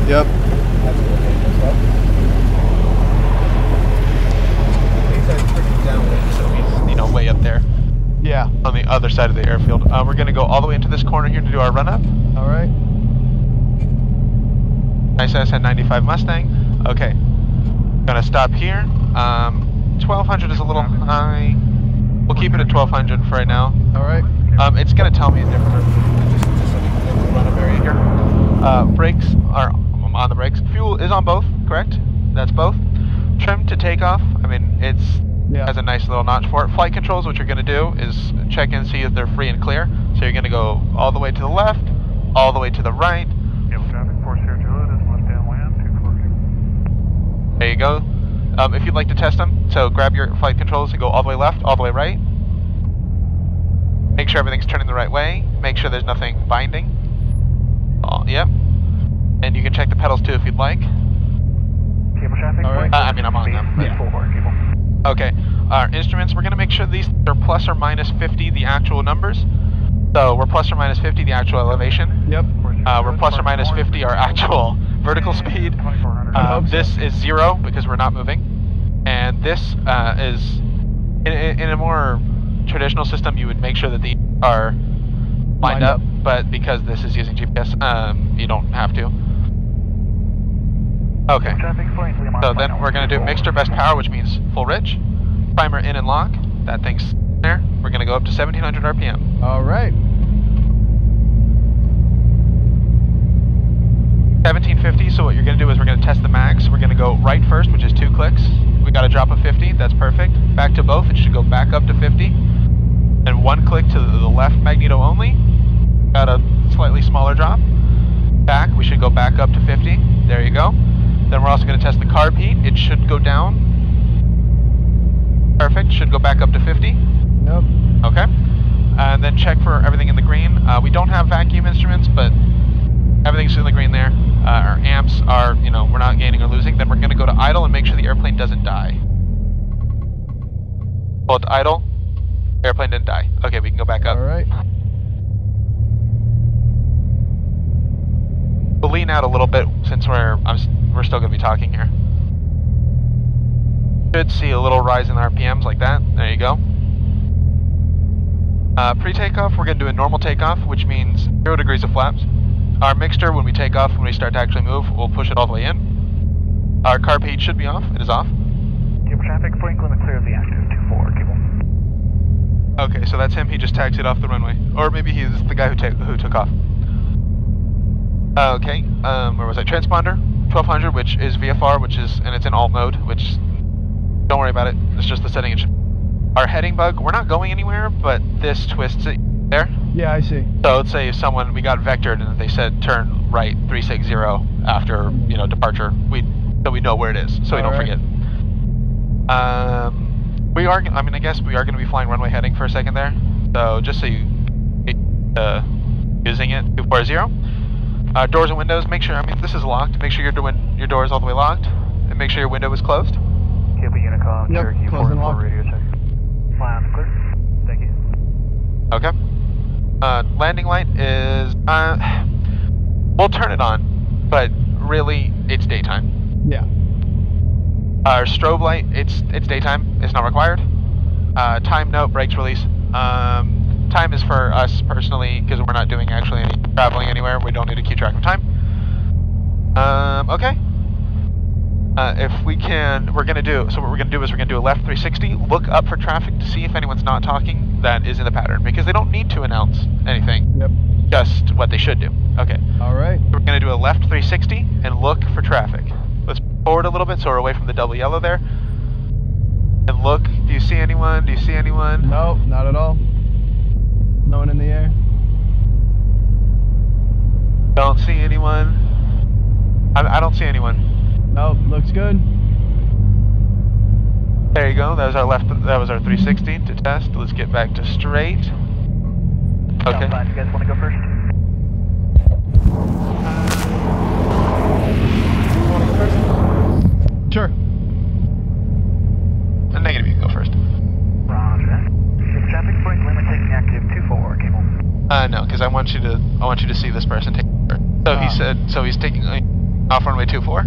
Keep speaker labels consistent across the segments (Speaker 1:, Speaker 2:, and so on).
Speaker 1: Yep.
Speaker 2: So he's, you know, way up there.
Speaker 1: Yeah.
Speaker 2: On the other side of the airfield. We're going to go all the way into this corner here to do our run up.
Speaker 1: All right.
Speaker 2: Nice SN95 Mustang. Okay. Gonna stop here. 1200 is a little high. We'll keep it at 1200 for right now.
Speaker 1: All right.
Speaker 2: It's gonna tell me a different. Just so we can get the run up area here. Brakes are on the brakes. Fuel is on both, correct? That's both. Trim to takeoff. I mean, has a nice little notch for it. Flight controls, what you're gonna do is check and see if they're free and clear. So you're gonna go all the way to the left, all the way to the right. There you go. If you'd like to test them, so grab your flight controls and go all the way left, all the way right. Make sure everything's turning the right way. Make sure there's nothing binding. Yep. And you can check the pedals too if you'd like.
Speaker 3: Cable traffic.
Speaker 1: All right.
Speaker 2: I mean, I'm on them.
Speaker 3: Yeah.
Speaker 2: Okay. Our instruments, we're going to make sure these are plus or minus 50 the actual numbers. So we're plus or minus 50 the actual elevation.
Speaker 1: Yep.
Speaker 2: We're plus or minus 50 our actual vertical speed. This is 0 because we're not moving. And this is, in a more traditional system, you would make sure that these are lined up. But because this is using GPS, you don't have to. Okay. So then we're going to do mixture best power, which means full rich. Primer in and lock. That thing's there. We're going to go up to 1700 RPM.
Speaker 1: All right.
Speaker 2: 1750, so what you're going to do is we're going to test the mags. We're going to go right first, which is 2 clicks. We got a drop of 50, that's perfect. Back to both, it should go back up to 50. And 1 click to the left magneto only. Got a slightly smaller drop. Back, we should go back up to 50. There you go. Then we're also going to test the carb heat. It should go down. Perfect, should go back up to 50.
Speaker 1: Nope.
Speaker 2: Okay. And then check for everything in the green. We don't have vacuum instruments, but everything's in the green there. Our amps are, you know, we're not gaining or losing. Then we're going to go to idle and make sure the airplane doesn't die. Pull it to idle. Airplane didn't die. Okay, we can go back up.
Speaker 1: All right.
Speaker 2: We'll lean out a little bit since we're still going to be talking here. Should see a little rise in the RPMs like that. There you go. Pre-takeoff, we're going to do a normal takeoff, which means 0 degrees of flaps. Our mixture, when we take off, when we start to actually move, we'll push it all the way in. Our carb heat should be off. It is off.
Speaker 3: Cable traffic, flank limit clear of the active 24, cable.
Speaker 2: Okay, so that's him. He just taxied off the runway. Or maybe he's the guy who took off. Okay, where was I? Transponder, 1200, which is VFR, and it's in alt mode, which, don't worry about it. It's just the setting. Our heading bug, we're not going anywhere, but this twists it there.
Speaker 1: Yeah, I see.
Speaker 2: So let's say if we got vectored and they said turn right 360 after, you know, departure, so we know where it is, so we don't forget. I guess we are going to be flying runway heading for a second there. So just so you using it, 240. Doors and windows, make sure, this is locked, make sure your door is all the way locked, and make sure your window is closed.
Speaker 3: Cable Unicom,
Speaker 1: yep,
Speaker 3: Cherokee 4 and 4 radio check. Fly on the clear. Thank you.
Speaker 2: Okay. Landing light is, we'll turn it on, but really, it's daytime.
Speaker 1: Yeah.
Speaker 2: Our strobe light, it's daytime, it's not required. Time note, brakes release. Time is for us personally, because we're not doing actually any traveling anywhere, we don't need to keep track of time. Okay. If we can, what we're going to do is we're going to do a left 360, look up for traffic to see if anyone's not talking that is in the pattern, because they don't need to announce anything.
Speaker 1: Yep.
Speaker 2: Just what they should do. Okay.
Speaker 1: All right.
Speaker 2: So we're going to do a left 360 and look for traffic. Let's forward a little bit so we're away from the double yellow there. And look, do you see anyone? Do you see anyone?
Speaker 1: No, not at all. No one in the air.
Speaker 2: Don't see anyone. I don't see anyone.
Speaker 1: No, looks good.
Speaker 2: There you go. That was our left. That was our 360 to test. Let's get back to straight. Okay.
Speaker 3: You guys want to go first?
Speaker 1: You want to go first? Sure.
Speaker 2: Negative, you can go first.
Speaker 3: Roger that. Cable traffic, flank limit taking active 24, cable.
Speaker 2: No, because I want you to see this person take. So he said. So he's taking. Off runway 24.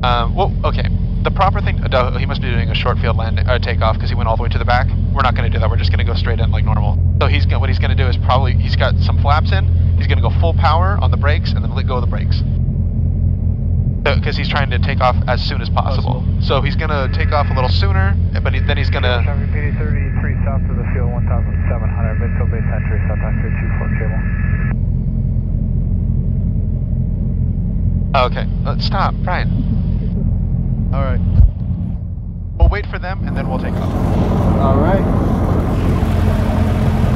Speaker 2: Well, okay. The proper thing, he must be doing a short field landing, takeoff because he went all the way to the back. We're not going to do that. We're just going to go straight in like normal. So what he's going to do is probably, he's got some flaps in. He's going to go full power on the brakes and then let go of the brakes. Because he's trying to take off as soon as possible. So he's going to take off a little sooner, but then he's going to...
Speaker 3: PD 33 south to the field 1700, midfield base entry, south active 24 cable.
Speaker 2: Okay, let's stop, Brian.
Speaker 1: All right.
Speaker 2: We'll wait for them and then we'll take off.
Speaker 1: All right.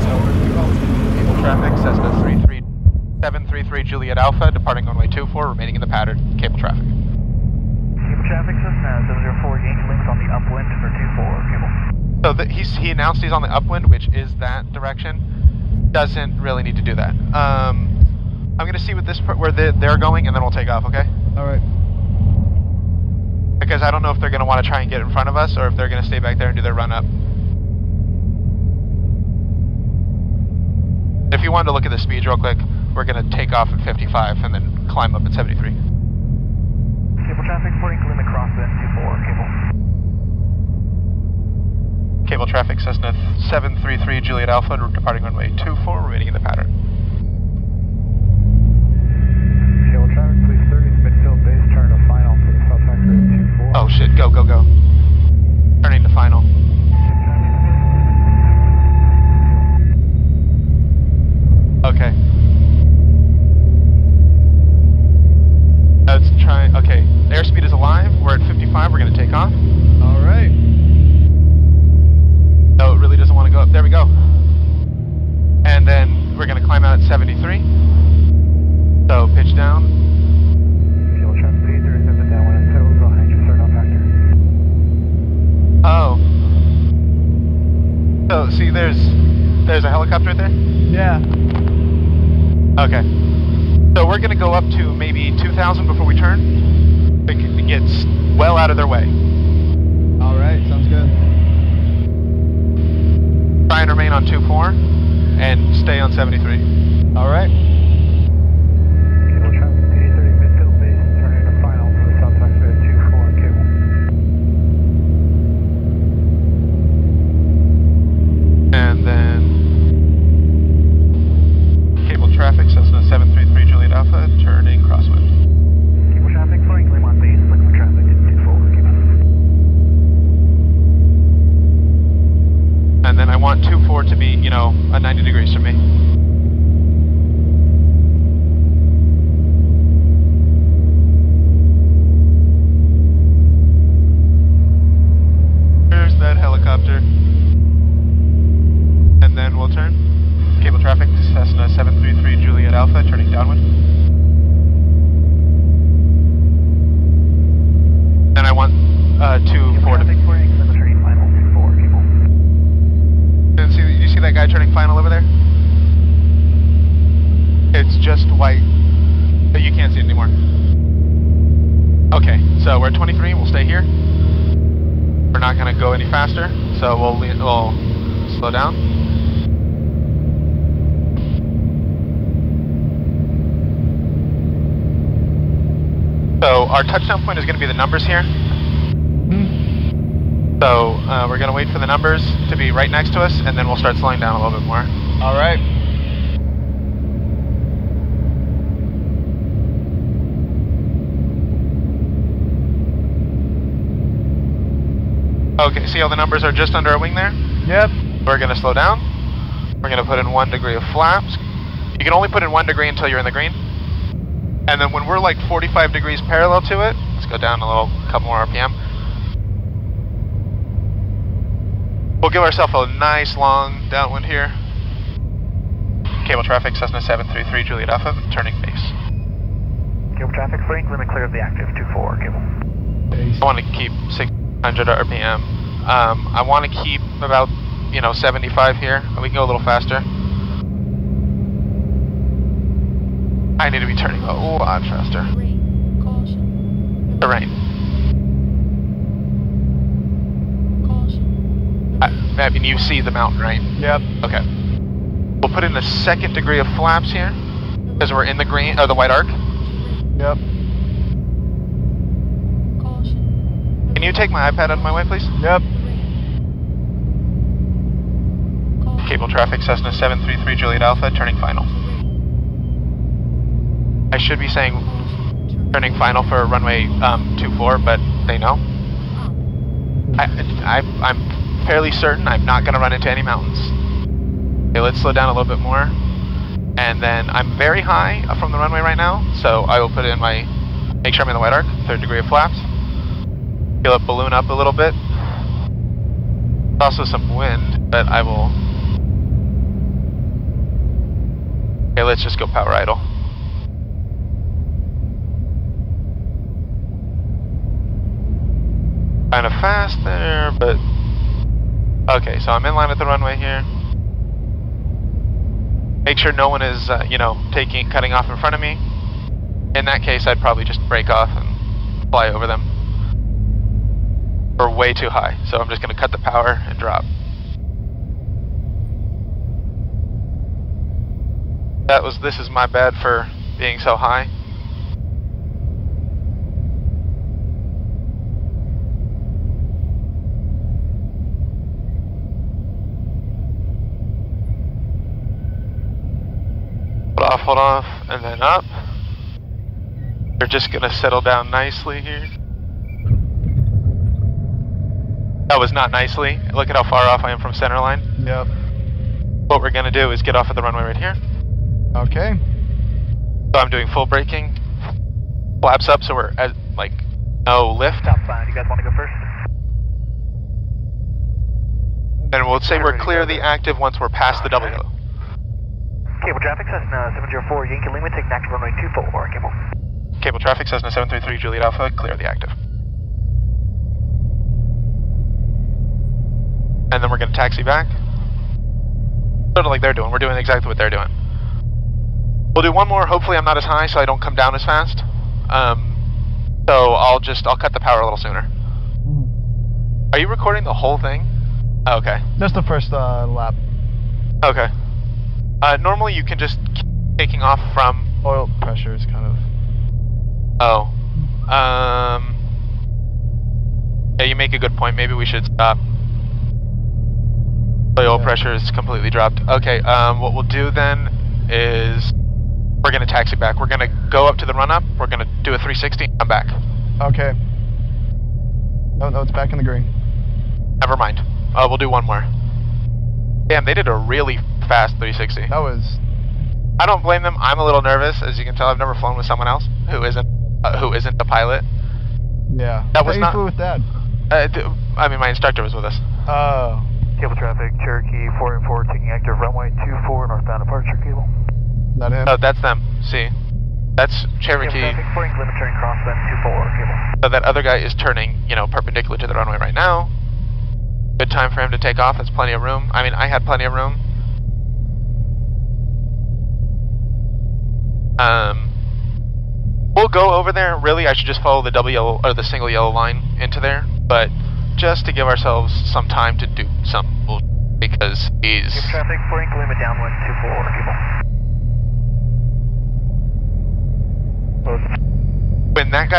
Speaker 2: So we're going cable traffic, Cessna 733 Juliet Alpha, departing runway 24, remaining in the pattern, cable traffic.
Speaker 3: Cable traffic, Cessna 004, gain links on the upwind for 24 cable.
Speaker 2: So he announced he's on the upwind, which is that direction. Doesn't really need to do that. I'm going to see what where they're going and then we'll take off, okay?
Speaker 1: All right.
Speaker 2: Because I don't know if they're going to want to try and get in front of us or if they're going to stay back there and do their run up. If you wanted to look at the speeds real quick, we're going to take off at 55 and then climb up at 73.
Speaker 3: Cable traffic, porting limit cross then 24 cable.
Speaker 2: Cable traffic, Cessna 733 Juliet Alpha, departing runway 24, remaining in the pattern.
Speaker 3: Cable traffic, please 30, midfield base, turn to final for the south factory 24.
Speaker 2: Oh shit, go, go, go. Turning to final. Okay. Let's try, okay. Airspeed is alive, we're at 55, we're going to take off.
Speaker 1: All right.
Speaker 2: No, it really doesn't want to go up. There we go. And then we're going to climb out at 73. So pitch down.
Speaker 3: Cable traffic, please 30, set the downwind and settle behind your start off factor.
Speaker 2: Oh. So see, there's a helicopter right there?
Speaker 1: Yeah.
Speaker 2: Okay. So we're going to go up to maybe 2,000 before we turn. It gets well out of their way.
Speaker 1: All right. Sounds good.
Speaker 2: Try and remain on 24 and stay on 73.
Speaker 1: All right.
Speaker 3: Cable traffic, PD 30, midfield base, turning to final for the south factory at 24 cable.
Speaker 2: And then cable traffic, Cessna 733 Juliet Alpha, turning crosswind.
Speaker 3: Cable traffic, flying limb on base, liquid traffic at 24 cable.
Speaker 2: And then I want 24 to be, you know, at 90 degrees from me. There's that helicopter. And then we'll turn. Cable traffic, Cessna 733 Juliet Alpha, turning downwind. Then I want 24 to...
Speaker 3: Traffic, flying limb turning final 24 cable.
Speaker 2: And you see that guy turning final over there? It's just white, but you can't see it anymore. Okay, so we're at 23, we'll stay here. We're not going to go any faster, so we'll slow down. So our touchdown point is going to be the numbers here. So we're going to wait for the numbers to be right next to us, and then we'll start slowing down a little bit more.
Speaker 1: All right.
Speaker 2: Okay, see how the numbers are just under our wing there?
Speaker 1: Yep.
Speaker 2: We're going to slow down. We're going to put in 1 degree of flaps. You can only put in 1 degree until you're in the green. And then when we're like 45 degrees parallel to it, let's go down a couple more RPM. We'll give ourselves a nice long downwind here. Cable traffic, Cessna 733 Juliet Alpha, turning base.
Speaker 3: Cable traffic, flying limit clear of the active 24 cable.
Speaker 2: I want to keep 600 RPM. I want to keep about, 75 here. We can go a little faster. I need to be turning a lot faster. The rain. I mean, you see the mountain, right?
Speaker 1: Yep.
Speaker 2: Okay. We'll put in a 2nd degree of flaps here, because we're in the green, or the white arc.
Speaker 1: Yep.
Speaker 2: you take my iPad out of my way, please?
Speaker 1: Yep.
Speaker 2: Cable traffic, Cessna 733 Juliet Alpha, turning final. I should be saying turning final for runway 24, but they know. I'm fairly certain I'm not going to run into any mountains. Okay, let's slow down a little bit more. And then I'm very high from the runway right now, so I will put in my, make sure I'm in the white arc, 3rd degree of flaps. Feel it balloon up a little bit. Also some wind, but I will. Okay, let's just go power idle. Kind of fast there, but okay, so I'm in line with the runway here. Make sure no one is, cutting off in front of me. In that case, I'd probably just break off and fly over them. We're way too high, so I'm just going to cut the power and drop. This is my bad for being so high. Hold off, and then up. We're just gonna settle down nicely here. That was not nicely. Look at how far off I am from center line.
Speaker 1: Yep.
Speaker 2: What we're gonna do is get off of the runway right here.
Speaker 1: Okay.
Speaker 2: So I'm doing full braking. Flaps up, so we're at, no lift.
Speaker 3: Southbound, you guys want to go first?
Speaker 2: And we'll say we're clear the active once we're past the double yellow.
Speaker 3: Cable traffic, Cessna 704, Yankee Lima, taking active runway 24, cable.
Speaker 2: Cable traffic, Cessna 733 Juliet Alpha, clear the active. And then we're going to taxi back. Sort of like they're doing. We're doing exactly what they're doing. We'll do one more. Hopefully I'm not as high so I don't come down as fast. So I'll cut the power a little sooner. Are you recording the whole thing? Oh, okay.
Speaker 1: Just the first lap.
Speaker 2: Okay. Normally you can just keep taking off from...
Speaker 1: Oil pressure is kind of...
Speaker 2: Oh. Yeah, you make a good point. Maybe we should stop. The oil pressure is completely dropped. Okay, what we'll do then is we're going to taxi back. We're going to go up to the run-up. We're going to do a 360 and come back.
Speaker 1: Okay. No, it's back in the green.
Speaker 2: Never mind. We'll do one more. Damn, they did a really fast 360.
Speaker 1: That was...
Speaker 2: I don't blame them. I'm a little nervous. As you can tell, I've never flown with someone else who isn't a pilot.
Speaker 1: Yeah.
Speaker 2: That was
Speaker 1: you
Speaker 2: not...
Speaker 1: flew with Dad?
Speaker 2: My instructor was with us.
Speaker 1: Oh.
Speaker 3: Cable traffic, Cherokee 484, taking active runway 24, northbound departure, cable.
Speaker 1: Is that him?
Speaker 2: Oh, that's them. See? That's Cherokee.
Speaker 3: Cable traffic, 4 Lima, turning crosswind 24, cable.
Speaker 2: So that other guy is turning, perpendicular to the runway right now. Good time for him to take off. That's plenty of room. I mean, I had plenty of room. We'll go over there. Really, I should just follow the double yellow or the single yellow line into there, but just to give ourselves some time to do some bullshit because he's...
Speaker 3: Cable traffic, 4 Lima, downwind 24, cable.
Speaker 2: When that guy